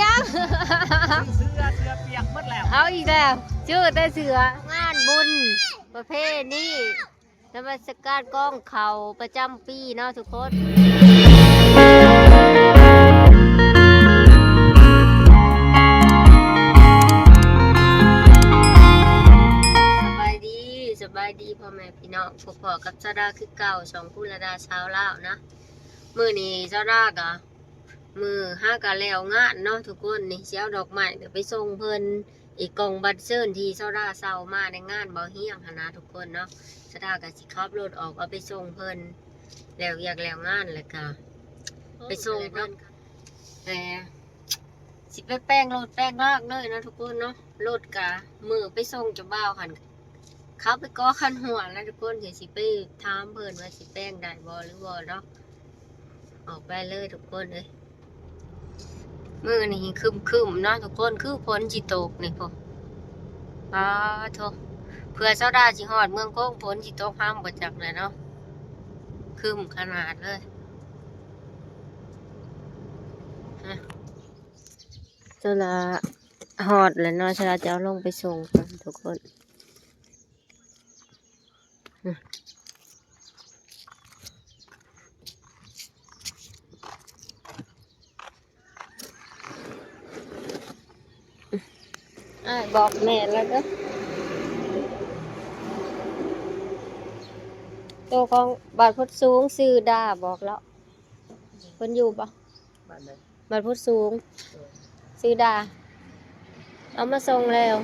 ยังเสื้อเปียกหมดแล้วเอาอีกแล้วชื่อแต่เสืองานบุญประเภทนี้นมัสการกองเขาประจำปีเนาะทุกคนสบายดีพ่อแม่พี่น้องพวกพ่อกับเจ้าดาคือเก่าสองผู้ระดาชาวลาวนะมือนี้เจ้าดากะมือห้ากะแล้วงานเนาะทุกคนนี่เสียวดอกไม้เดี๋ยวไปส่งเพิ่นอีกกองบัตรเชิญที่เจ้าดาเศร้ามาในงานบ่เฮียงหนะทุกคนเนาะเจ้าดากะสิขับรถออกเอาไปส่งเพิ่นแล้วอยากแล้วงานเลยค่ะไปส่งเพิ่นแต่สิไปแป้งรถแป้งรากเลยนะทุกคนเนาะรถกะมือไปส่งจะบ้าวหันเขาไปก้อคันหัวแล้วทุกคนเดี๋ยวสิไปถามเพิ่นว่าสิแป้งได้บ่หรือบ่เนาะออกไปเลยทุกคนเลยมือนี่คึมๆเนาะทุกคนคือฝนสิตกนี่พอโธ่เพื่อเจ้าดาสิฮอดเมืองโค้งฝนสิตกห้ามบ่จักเลยเนาะคึมขนาดเลยเจ้าดาฮอดแล้วเนาะเจ้าดาจะเอาลงไปส่งกันทุกคนบอกแม่แล้วเด้อตัวของบาดพุทธสูงซื้อดาบอกแล้วคนอยู่ปะบาดพุทธสูงซื้อดาเอามาส่งแล้ว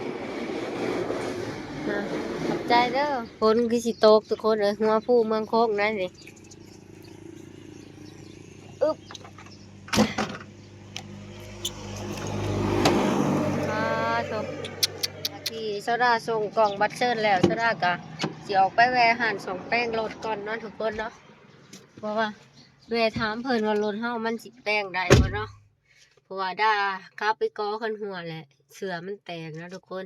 ขอบใจเด้อคนคือสิโตกทุกคนเลยหัวผู้เมืองโคกนั่นสิอึ๊บที่โซดาส่งกล่องบัตรเชิญแล้วโซดากะสิออกไปแวะหันส่งแป้งรถก่อนเนาะทุกคนเนาะเพราะว่าแวะถามเพิ่นว่ารถเฮามันสิแป้งได้บ่เนาะเพราะว่าดากลับไปก้อคันหัวแหละเสือมันแตกนะทุกคน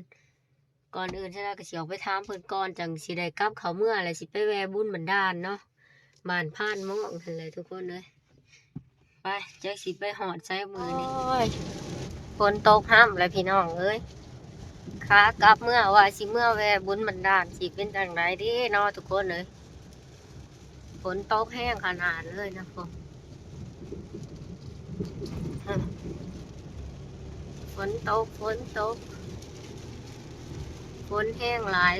ก่อนอื่นโซดาก็สิออกไปถามเพิ่นก่อนจังสิได้กลับเขาเมื่ออะไรสิไปแวะบุญบันดาลเนาะบ้านผ่านมองหั่นแหละทุกคนเลยไปจักสิไปหอดใช้มือนี่ฝนตกห้ามเลยพี่น้องเอ้ยขากลับเมื่อว่าสิเมื่อแวะบุญบันดาลสิเป็นจังไรดิเนาะทุกคนเลยฝนตกแห้งขนาดเลยนะพ่อฝนตกฝนแห้งหลาย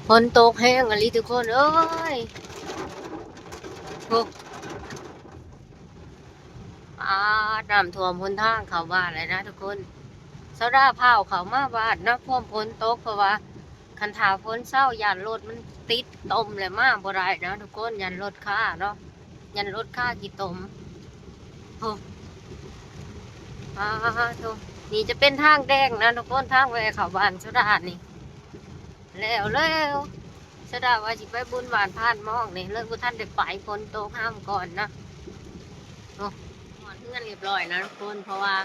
ฝนตกแห้งอะไรทุกคนเอ้ยโอ้น้ำท่วมพ้นทางเขาบ้านเลยนะทุกคนเสาด้าเผาเขามาบ้านนะพ่วงฝนตกเพราะว่าคันถาฝนเศร้ายันรถมันติดต้มเลยมากบ่ได้นะทุกคนยันรถค่าเนาะยันรถค่ากี่ต้มโอ้ทุกนี่จะเป็นทางแดงนะทุกคนทางแวะเขาบ้านเสาด้านี่แล้วเสาด้าว่าสิไปบุญบ้านผ่านมองนี่เลิกบุท่านเด็กไปฝนตกห้ามก่อนนะโอ้ก่อนเพื่อนเรียบร้อยนะทุกคนเพราะว่า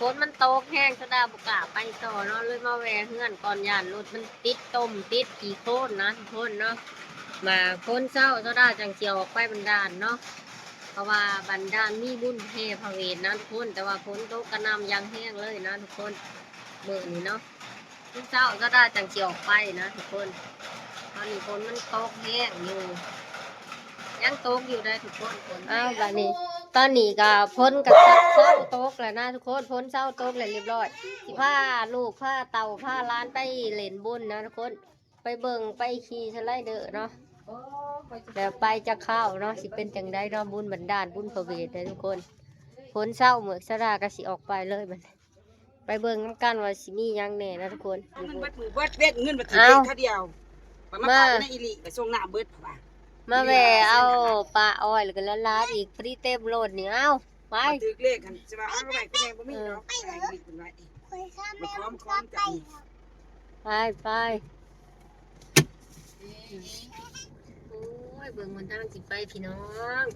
ฝนมันตกแห้งสดาบุกะไปต่อเนาะเลยมาแวะเฮือนก่อนยานรถมันติดต้มติดขี่โค่นนะทุกคนเนาะมาพ้นเศร้าสดาจังเจียวออกไปบันดาลเนาะเพราะว่าบันดาลมีบุญเฮพระเวทนะทุกคนแต่ว่าฝนตกกระนำยังแห้งเลยนะทุกคนเมื่อนี้เนาะพ้นเศร้าสดาจังเจียวออกไปนะทุกคนตอนนี้ฝนมันตกแห้งอยู่ยังตกอยู่ได้ทุกคนฝนแบบนี้ตอนนี้ก็พ้นกับเศร้าโต๊กแล้วนะทุกคนพ้นเศร้าโต๊กเลยเรียบร้อยผ้าลูกผ้าเต่าผ้าล้านไปเล่นบุญนะทุกคนไปเบิ่งไปขี่สไลเดอร์เนาะแล้วไปจะเข้าเนาะสิเป็นจังได้เนาะบุญบันดาลบุญพระเวทเลยทุกคนพ้นเศร้าเหมือกสระก็สิออกไปเลยมันไปเบิ่งน้ำกันว่าสิมียังแน่นะทุกคนมันเบิดเวทเงินมาถือเวทเขาเดียวมาในอิริไปส่งหน้าเบิดป่ะมาแวะเอาปลาอ้อยหรือกันล้านอีกพรีเต็มโหลดเนี่ยเอาไปถือเลขกันจะมาเอาไปก็ยังบ่มีเนาะไปพร้อมจังไปโอ้ยเบิ่งคนทางสิไปพี่น้อง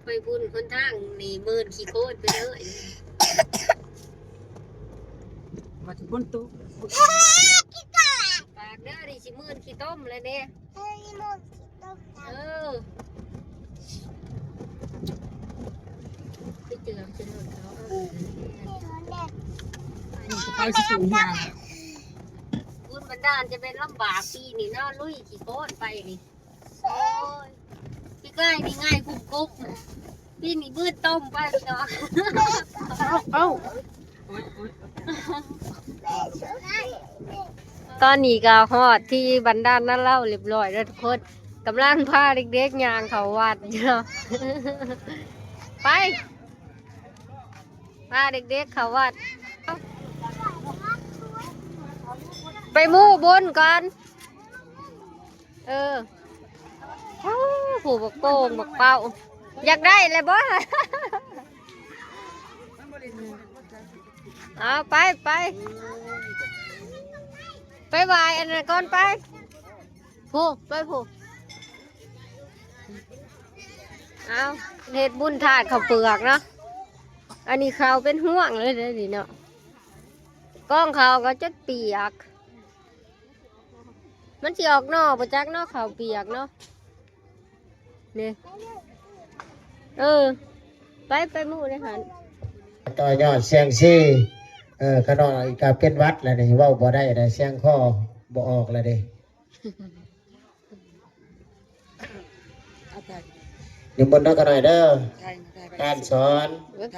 ไปบุญคนทางนี่มื่นขี้โคตรไปเลยมาถึงบนตู้ปากเด้อดิสิมื่นขี้ต้มเลยเนี่ยไปเจ จือเป็นรถเขา ไปสิสูงยาง บุญบันดาลจะเป็นลำบากปีนี่เนาะลุยขี่โค้นไปนี่โอ้ยพี่ง่ายนี่ง่ายกุ๊บกุ๊บพี่นี่บืดต้มไปเนาะเอ้าตอนนี้ก็ฮอดที่บันดาลนั่นเล่าเรียบร้อยแล้วทุกคนกำลังพาเด็กๆย่างเขาวัดเนาะไปพาเด็กๆเขาวัดไปมู่บนก่อนผูบักโป่งบักเป่าอยากได้เลยบ่เอาไปวายอันนั้นก่อนไปผูไปผูเอาเฮ็ดบุญถาดข้าวเปลือกเนาะอันนี้เขาเป็นห่วงเลยดิเนาะก้องเขาก็จะเปียกมันสิออกนอกประจักนอกเขาเปียกเนาะนี่ไปมู่เลยหัน ต่อยอดเสียงซี่ขนมอีกาเป็นวัดแล้วนี่ว่าบ่ได้แต่เสียงข้อบ่ออกแล้วเด้อยู่บนนั้นก็หน่อยเด้อการสอน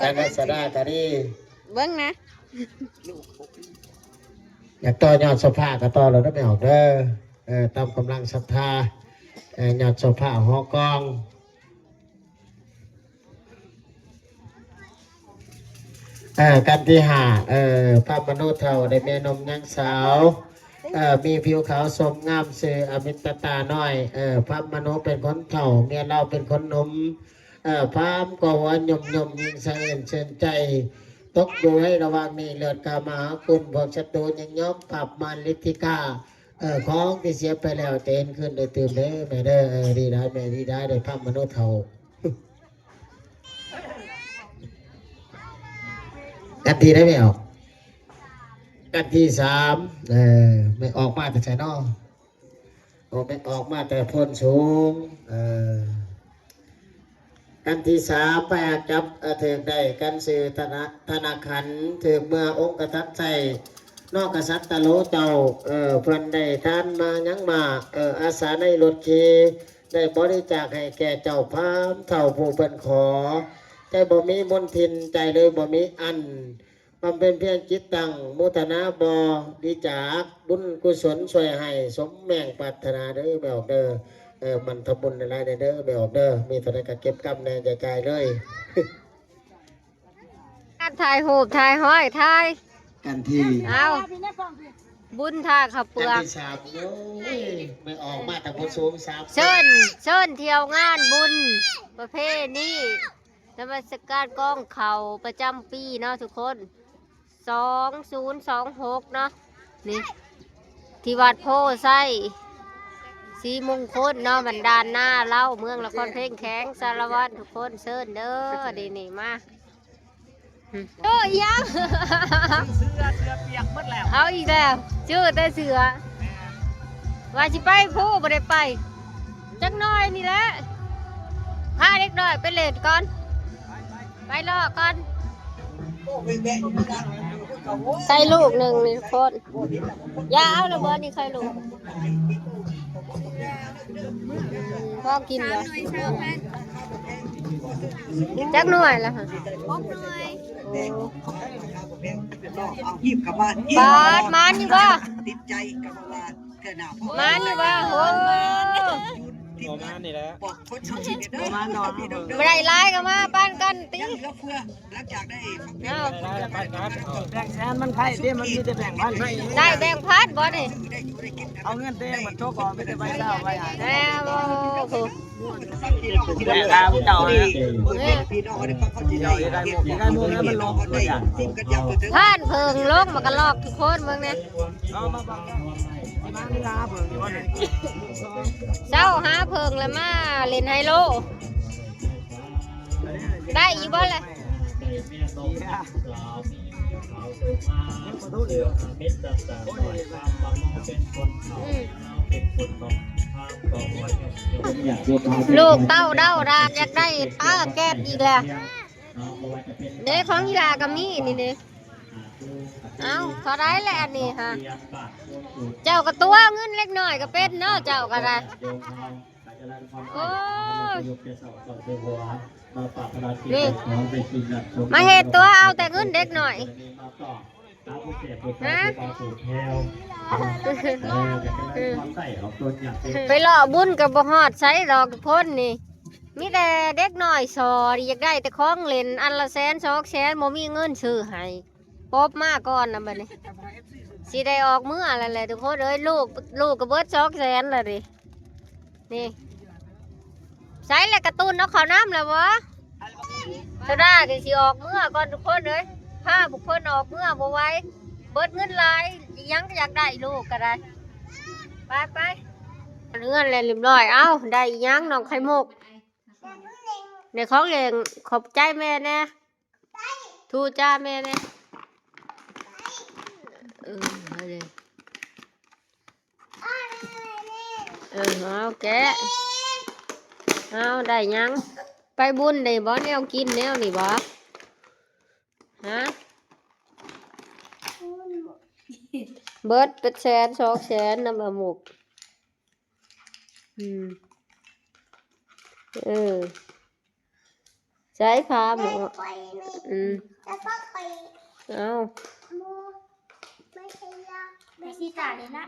การนักแสดงกันนี่ เบิ้งนะ อยากต่อยอดโซฟาก็ต่อเราได้ไม่ออกเด้อตามกำลังศรัทธายอดโซฟาหอกองกันที่ห้าพระมนุษย์เท่าได้แม่นมยังสาวมีผิวขาวสมงามสื่ออมิตตาน้อยพระมนุษย์เป็นคนเท่าเมียเราเป็นคนหนุ่มพระมก็หัวหยุ่มยิงสังเอ็นเชิญใจตกดูให้ระวังนี่เลือดกามาคุณพวกศัตรูยังย้อมปรับมันลิธิกาของที่เสียไปแล้วเต้นขึ้นได้ตื่นเด้อแม่เด้อดีได้แม่ดีได้ได้พระมนุษย์เท่ากันทีได้ไหมออกกันที่สามไม่ออกมาแต่ใจนอกไม่ออกมาแต่พ้นสูงกันที่สามไปจับถึงได้กันสื่อธนาคารถึงเมื่อองค์กษัตริย์ใจนอกกษัตริย์ตะโลเจ้าเพื่อนได้ท่านมายังมาอาสาในรถขี่ได้บริจาคให้แก่เจ้าพามเท่าผู้เพิ่นขอใจบ่มีมนทินใจเลยบ่มีอันมันเป็นเพียงจิตตังมุทนาบอดีจากบุญกุศลช่วยให้สมแม่งปรารถนาเด้อแบบเด้อมันทำบุญอะไรเด้อแบบเด้อมีเท่าไรก็เก็บกำแน่ใจเลยการถ่ายหูปถ่ายห้อยถ่ายกันที่เอาบุญทาขับเปลือกสามโอ้ยไม่ออกมาแต่พ้นสูงสามเชิญเที่ยวงานบุญประเภทนี้นมัสการกองเขาประจำปีเนาะทุกคน2026เนาะนี่ที่วัดโพไซสีมงคลเนาะบันดาลหน้าเล่าเมืองละครเพลงแข็งสารวัตรทุกคนเชิญเด้อดีนี่มายังเสือเปียกหมดแล้วเอาอีกแล้วชื่อแต่เสือว่าสิไปผู้บ่ได้ไปจักหน่อยนี่แหละพาเด็กน้อยไปเล่นก่อนไปรอก่อนใส่ลูกหนึ่งนี่คนยาเอาระเบิดนี่ใส่ลูกพ่อกินแล้วจักหน่วยแล้วค่ะบาดมันอยู่บ่ติดใจกับว่าเกิดหนาวมันอยู่บ่โอ้ประมาณนี้แหละประมาณนอนไม่ได้ไล่กันมาปั้นกันตีหลังจากได้แบ่งแสนมันไพ่เดี๋ยวมันมีแต่แบ่งพันได้แบ่งพันบ่นี่เอาเงินเด้งมันโชว์ก่อนไม่ได้ใบเศร้าใบอ่านแม่บ่ถูกแบ่งดาวเจ้าเนี่ยพี่น้องได้ฟังเขาจีได้โมงแล้วมันลงเลยอ่ะผ่านเพิงลงมากระลอกทุกคนเมืองเนี่ยเจ้าหาเพิงแล้วมาเล่นไฮโลได้อีกบ่เลยลูกเต้าเด้าดากอยากได้ป้าแก้บอีกแล้ว เด้ของกีฬาก็มีนี่เด้เอาเขาได้แหละอันนี้ค่ะเจ้าก็ตัวเงินเล็กน้อยก็เป็นเนาะเจ้าก็ได้โอ้ยนี่มาเฮ็ดตัวเอาแต่เงินเด็กหน่อยฮะไปหล่อบุญกับบ่ฮอดใช้ดอกพ้นนี่มีแต่เด็กน้อยสออยากได้แต่ของเล่นอันละ100,000 200,000บ่มีเงินซื้อให้ปบมาก่อนนะบัดนี้สิได้ออกมื้ออะไรแหละทุกคนเอ้ยลูกก็เบิด200,000แล้วดินี่ใช้แล้วกระตุ้นเอาข้าวน้ำแล้ววะเท่าได้ก็สิออกมื้อก่อนทุกคนเอ้ยพาบุคคลออกมื้อบ่ไหวเบิดเงินหลายยังก็อยากได้ลูกก็ได้ไปเงินแล้วเรียบร้อยเอ้าได้ยังน้องไข่มุกในของเล่นขอบใจแม่แน่ทูจ้าแม่แน่เอาแกะเอาได้ยังไปบุญได้บ่แนวกินแนวนี่บ่ฮะเบิดเป็น100,000 200,000นำมาหมกใช้พาหมอเอาไม่ใช่ยาไม่ใช่ตาเลยนะ